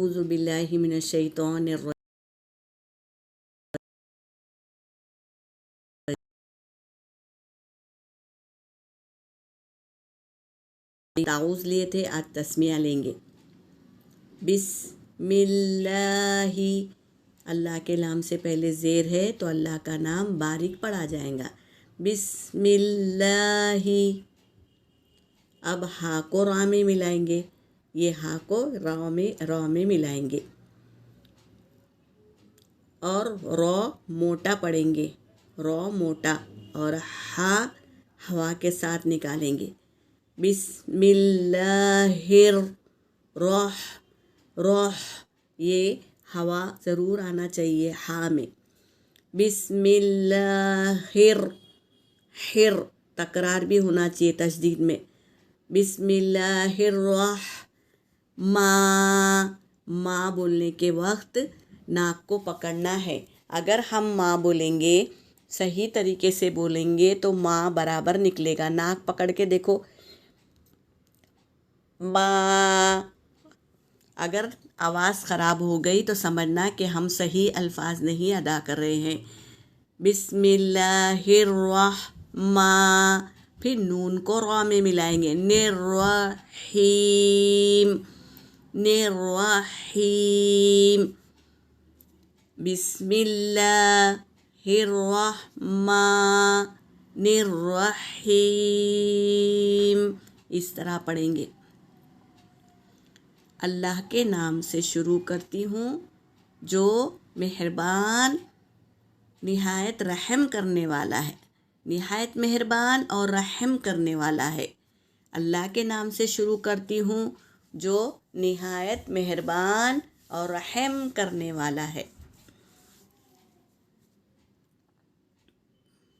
अऊज़ु बिल्लाहि मिनश शैतानिर रजीम। ताऊज़ लिए थे, आज तस्मिया लेंगे। बिस्मिल्लाही, अल्लाह के नाम से पहले ज़ेर है तो अल्लाह का नाम बारीक पढ़ा जाएगा। बिस्मिल्लाही। अब हा को रा में मिलाएंगे, ये हा को रा में मिलाएंगे और रॉ मोटा पढ़ेंगे, रॉ मोटा, और हा हवा के साथ निकालेंगे। बिस्मिल्लाहिर रह, रह, ये हवा ज़रूर आना चाहिए हा में। बिस्मिल्लाहिर, हिर तकरार भी होना चाहिए तशदीद में। बिस्मिल्लाहिर रह, माँ बोलने के वक्त नाक को पकड़ना है। अगर हम माँ बोलेंगे, सही तरीके से बोलेंगे तो माँ बराबर निकलेगा। नाक पकड़ के देखो, माँ। अगर आवाज़ ख़राब हो गई तो समझना कि हम सही अल्फाज नहीं अदा कर रहे हैं। बिस्मिल्लाहिर्रहमान, फिर नून को रा में मिलाएंगे। निर्रहीम, निर्रहीम। बिस्मिल्लाहिर्रहमानिर्रहीम, इस तरह पढ़ेंगे। अल्लाह के नाम से शुरू करती हूँ जो मेहरबान निहायत रहम करने वाला है, निहायत मेहरबान और रहम करने वाला है। अल्लाह के नाम से शुरू करती हूँ जो निहायत मेहरबान और रहम करने वाला है।